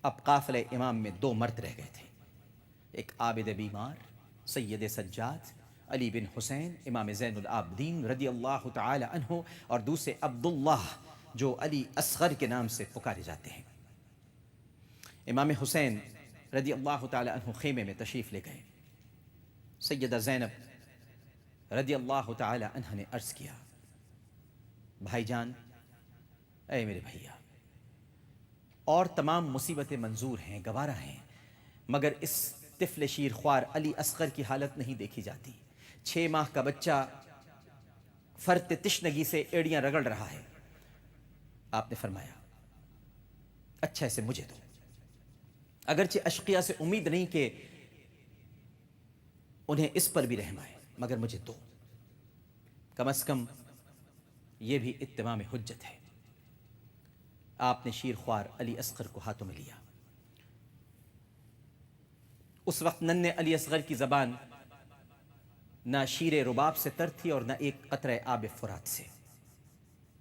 اب قافلہ امام میں دو مرد رہ گئے تھے، ایک عابد بیمار سید سجاد علی بن حسین امام زین العابدین رضی اللہ تعالی عنہ، اور دوسرے عبداللہ جو علی اصغر کے نام سے پکارے جاتے ہیں۔ امام حسین رضی اللہ تعالی عنہ خیمے میں تشریف لے گئے۔ سیدہ زینب رضی اللہ تعالی عنہ نے عرض کیا، بھائی جان، اے میرے بھیا، اور تمام مصیبتیں منظور ہیں، گوارا ہیں، مگر اس طفل شیر خوار علی اصغر کی حالت نہیں دیکھی جاتی۔ 6 ماہ کا بچہ فرط تشنگی سے ایڑیاں رگڑ رہا ہے۔ آپ نے فرمایا، اچھا اسے مجھے دو، اگرچہ اشقیاء سے امید نہیں کہ انہیں اس پر بھی رحم آئے، مگر مجھے دو، کم از کم یہ بھی اتمام حجت ہے۔ آپ نے شیر خوار علی اصغر کو ہاتھوں میں لیا۔ اس وقت ننھے علی اصغر کی زبان نہ شیر رباب سے تر تھی اور نہ ایک قطرہ آب فرات سے۔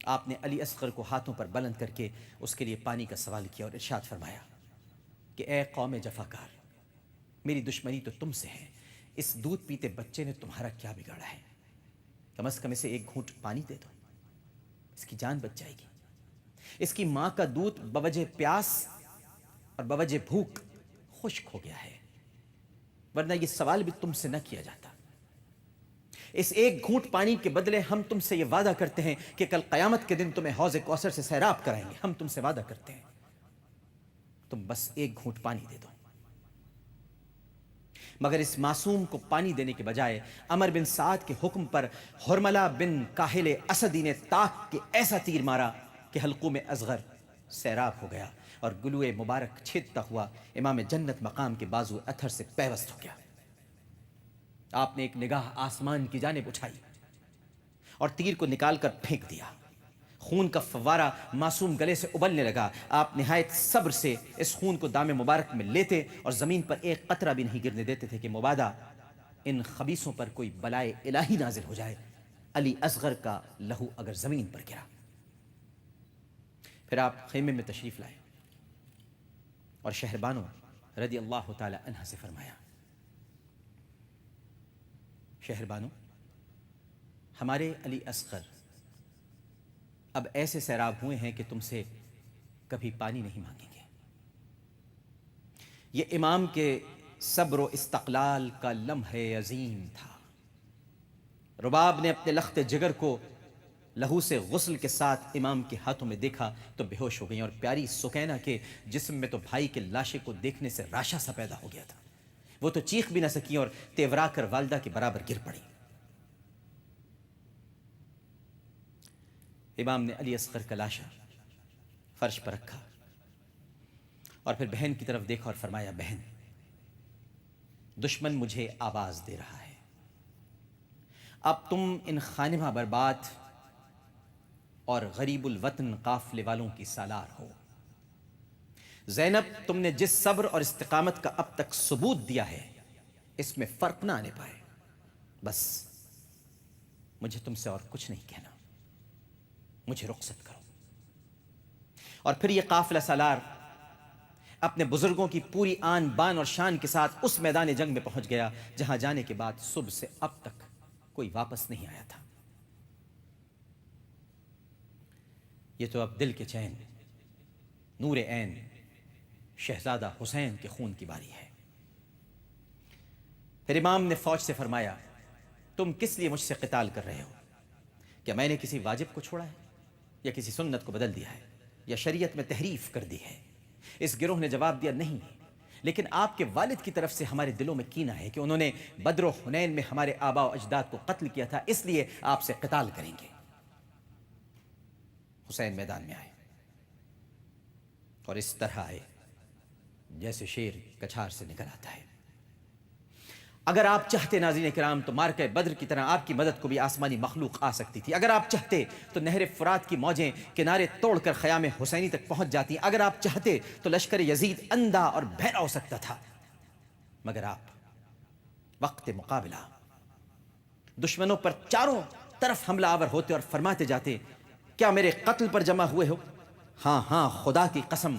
آپ نے علی اصغر کو ہاتھوں پر بلند کر کے اس کے لیے پانی کا سوال کیا اور ارشاد فرمایا کہ اے قوم جفاکار، میری دشمنی تو تم سے ہے، اس دودھ پیتے بچے نے تمہارا کیا بگاڑا ہے؟ کم از کم اسے ایک گھونٹ پانی دے دو، اس کی جان بچ جائے گی۔ اس کی ماں کا دودھ بوجہ پیاس اور بوجہ بھوک خشک ہو گیا ہے، ورنہ یہ سوال بھی تم سے نہ کیا جاتا۔ اس ایک گھونٹ پانی کے بدلے ہم تم سے یہ وعدہ کرتے ہیں کہ کل قیامت کے دن تمہیں حوض کوثر سے سیراب کرائیں گے۔ ہم تم سے وعدہ کرتے ہیں، تم بس ایک گھونٹ پانی دے دو۔ مگر اس معصوم کو پانی دینے کے بجائے عمر بن سعد کے حکم پر حرملہ بن کاہل اسدی نے طاق کے ایسا تیر مارا کہ حلقوم اصغر سیراب ہو گیا اور گلوئے مبارک چھیدتا ہوا امام جنت مقام کے بازو اتھر سے پیوست ہو گیا۔ آپ نے ایک نگاہ آسمان کی جانب اٹھائی اور تیر کو نکال کر پھینک دیا۔ خون کا فوارہ معصوم گلے سے ابلنے لگا۔ آپ نہایت صبر سے اس خون کو دام مبارک میں لیتے اور زمین پر ایک قطرہ بھی نہیں گرنے دیتے تھے کہ مبادا ان خبیثوں پر کوئی بلائے الہی نازل ہو جائے۔ علی اصغر کا لہو اگر زمین پر گرا۔ پھر آپ خیمے میں تشریف لائے اور شہربانو رضی اللہ تعالی عنہ سے فرمایا، شہربانو، ہمارے علی اصغر اب ایسے سیراب ہوئے ہیں کہ تم سے کبھی پانی نہیں مانگیں گے۔ یہ امام کے صبر و استقلال کا لمحہ عظیم تھا۔ رباب نے اپنے لخت جگر کو لہو سے غسل کے ساتھ امام کے ہاتھوں میں دیکھا تو بے ہوش ہو گئی، اور پیاری سکینہ کے جسم میں تو بھائی کے لاشے کو دیکھنے سے راشا سا پیدا ہو گیا تھا۔ وہ تو چیخ بھی نہ سکی اور تیورا کر والدہ کے برابر گر پڑی۔ امام نے علی اصغر کا لاشا فرش پر رکھا اور پھر بہن کی طرف دیکھا اور فرمایا، بہن، دشمن مجھے آواز دے رہا ہے، اب تم ان خانمہ برباد اور غریب الوطن قافلے والوں کی سالار ہو۔ زینب، تم نے جس صبر اور استقامت کا اب تک ثبوت دیا ہے، اس میں فرق نہ آنے پائے۔ بس مجھے تم سے اور کچھ نہیں کہنا، مجھے رخصت کرو۔ اور پھر یہ قافلہ سالار اپنے بزرگوں کی پوری آن بان اور شان کے ساتھ اس میدان جنگ میں پہنچ گیا جہاں جانے کے بعد صبح سے اب تک کوئی واپس نہیں آیا تھا۔ یہ تو اب دل کے چین، نور عین شہزادہ حسین کے خون کی باری ہے۔ پھر امام نے فوج سے فرمایا، تم کس لیے مجھ سے قتال کر رہے ہو؟ کیا میں نے کسی واجب کو چھوڑا ہے، یا کسی سنت کو بدل دیا ہے، یا شریعت میں تحریف کر دی ہے؟ اس گروہ نے جواب دیا، نہیں، لیکن آپ کے والد کی طرف سے ہمارے دلوں میں کینہ ہے کہ انہوں نے بدر و حنین میں ہمارے آباء و اجداد کو قتل کیا تھا، اس لیے آپ سے قتال کریں گے۔ حسین میدان میں آئے اور اس طرح آئے جیسے شیر کچھار سے نکل آتا ہے۔ اگر آپ چاہتے ناظرین کرام تو مارکہ بدر کی طرح آپ کی مدد کو بھی آسمانی مخلوق آ سکتی تھی۔ اگر آپ چاہتے تو نہر فرات کی موجیں کنارے توڑ کر خیام حسینی تک پہنچ جاتی۔ اگر آپ چاہتے تو لشکر یزید اندھا اور بہرا ہو سکتا تھا، مگر آپ وقت مقابلہ دشمنوں پر چاروں طرف حملہ آور ہوتے اور فرماتے جاتے، کیا میرے قتل پر جمع ہوئے ہو؟ ہاں ہاں، خدا کی قسم،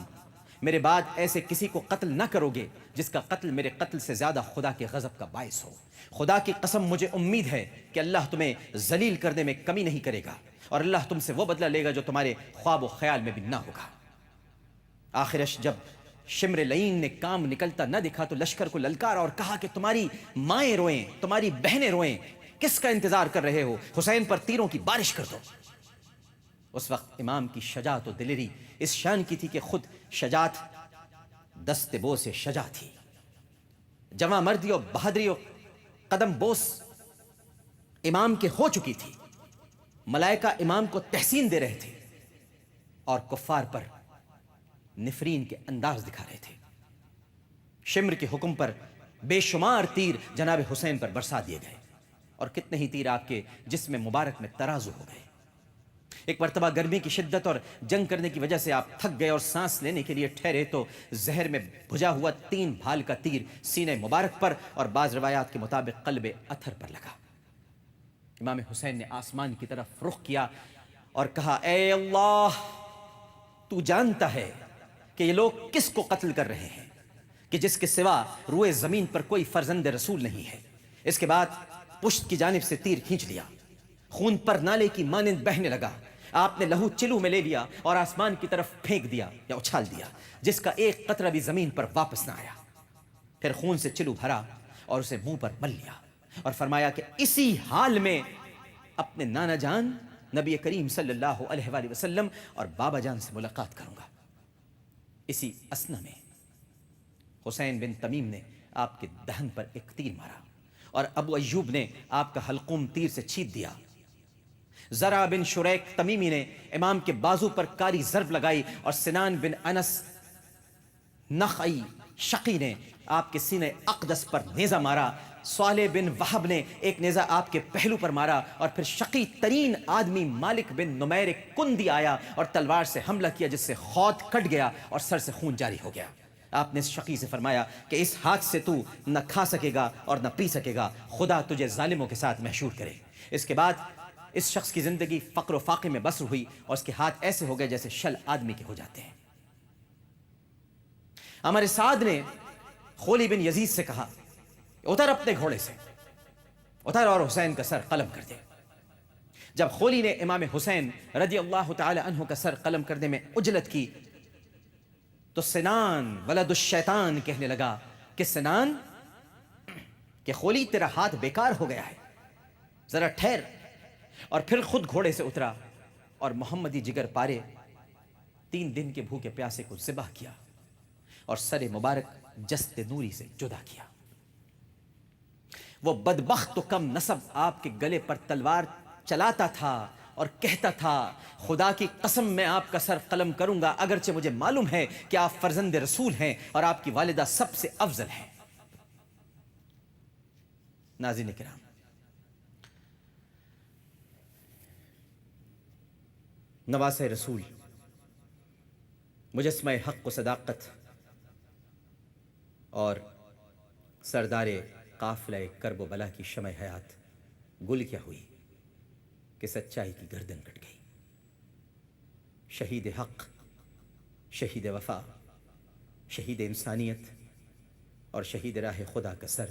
میرے بعد ایسے کسی کو قتل نہ کرو گے جس کا قتل میرے قتل سے زیادہ خدا کے غضب کا باعث ہو۔ خدا کی قسم مجھے امید ہے کہ اللہ تمہیں ذلیل کرنے میں کمی نہیں کرے گا، اور اللہ تم سے وہ بدلہ لے گا جو تمہارے خواب و خیال میں بھی نہ ہوگا۔ آخرش جب شمر لعین نے کام نکلتا نہ دکھا تو لشکر کو للکارا اور کہا کہ تمہاری مائیں روئیں، تمہاری بہنیں روئیں، کس کا انتظار کر رہے ہو؟ حسین پر تیروں کی بارش کر دو۔ اس وقت امام کی شجاعت و دلیری اس شان کی تھی کہ خود شجاعت دست بو سے شجاع تھی، جواں مردی و بہادری و قدم بوس امام کے ہو چکی تھی۔ ملائکہ امام کو تحسین دے رہے تھے اور کفار پر نفرین کے انداز دکھا رہے تھے۔ شمر کے حکم پر بے شمار تیر جناب حسین پر برسا دیے گئے، اور کتنے ہی تیر آپ کے جسم مبارک میں ترازو ہو گئے۔ ایک مرتبہ گرمی کی شدت اور جنگ کرنے کی وجہ سے آپ تھک گئے اور سانس لینے کے لیے ٹھہرے تو زہر میں بھجا ہوا 3 بھال کا تیر سینے مبارک پر اور بعض روایات کے مطابق قلب اتھر پر لگا۔ امام حسین نے آسمان کی طرف رخ کیا اور کہا، اے اللہ، تو جانتا ہے کہ یہ لوگ کس کو قتل کر رہے ہیں، کہ جس کے سوا روئے زمین پر کوئی فرزند رسول نہیں ہے۔ اس کے بعد پشت کی جانب سے تیر کھینچ لیا، خون پر نالے کی مانند بہنے لگا۔ آپ نے لہو چلو میں لے لیا اور آسمان کی طرف پھینک دیا یا اچھال دیا، جس کا ایک قطرہ بھی زمین پر واپس نہ آیا۔ پھر خون سے چلو بھرا اور اسے منہ پر مل لیا اور فرمایا کہ اسی حال میں اپنے نانا جان نبی کریم صلی اللہ علیہ وآلہ وسلم اور بابا جان سے ملاقات کروں گا۔ اسی اسنا میں حسین بن تمیم نے آپ کے دہن پر ایک تیر مارا اور ابو ایوب نے آپ کا حلقوم تیر سے چھید دیا۔ زرع بن شریک تمیمی نے امام کے بازو پر کاری ضرب لگائی اور سنان بن انس نخعی شقی نے آپ کے سینے اقدس پر نیزہ مارا۔ صالح بن وہب نے ایک نیزہ آپ کے پہلو پر مارا، اور پھر شقی ترین آدمی مالک بن نمیر کندی آیا اور تلوار سے حملہ کیا، جس سے خود کٹ گیا اور سر سے خون جاری ہو گیا۔ آپ نے اس شقی سے فرمایا کہ اس ہاتھ سے تو نہ کھا سکے گا اور نہ پی سکے گا، خدا تجھے ظالموں کے ساتھ محشور کرے۔ اس کے بعد اس شخص کی زندگی فقر و فاقے میں بسر ہوئی اور اس کے ہاتھ ایسے ہو گئے جیسے شل آدمی کے ہو جاتے ہیں۔ عمر سعد نے خولی بن یزید سے کہا، اتر اپنے گھوڑے سے، اتر اور حسین کا سر قلم کر دے۔ جب خولی نے امام حسین رضی اللہ تعالی عنہ کا سر قلم کرنے میں عجلت کی تو سنان ولد الشیطان کہنے لگا کہ سنان، کہ خولی تیرا ہاتھ بیکار ہو گیا ہے، ذرا ٹھہر۔ اور پھر خود گھوڑے سے اترا اور محمدی جگر پارے 3 دن کے بھوکے پیاسے کو ذبح کیا اور سر مبارک جست نوری سے جدا کیا۔ وہ بدبخت و کم نسب آپ کے گلے پر تلوار چلاتا تھا اور کہتا تھا، خدا کی قسم میں آپ کا سر قلم کروں گا، اگرچہ مجھے معلوم ہے کہ آپ فرزند رسول ہیں اور آپ کی والدہ سب سے افضل ہیں۔ ناظرین کرام، نواسہ رسول، مجسمہ حق و صداقت اور سردار قافلہ کرب و بلا کی شمع حیات گل کیا ہوئی کہ سچائی کی گردن کٹ گئی۔ شہید حق، شہید وفا، شہید انسانیت اور شہید راہ خدا کا سر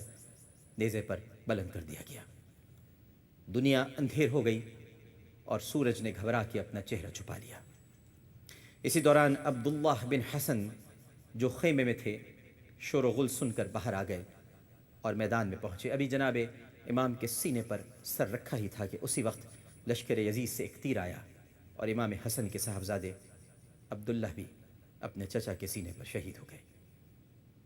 نیزے پر بلند کر دیا گیا۔ دنیا اندھیر ہو گئی اور سورج نے گھبرا کے اپنا چہرہ چھپا لیا۔ اسی دوران عبداللہ بن حسن جو خیمے میں تھے شور و غل سن کر باہر آ گئے اور میدان میں پہنچے۔ ابھی جناب امام کے سینے پر سر رکھا ہی تھا کہ اسی وقت لشکر یزید سے ایک تیر آیا اور امام حسن کے صاحبزادے عبداللہ بھی اپنے چچا کے سینے پر شہید ہو گئے۔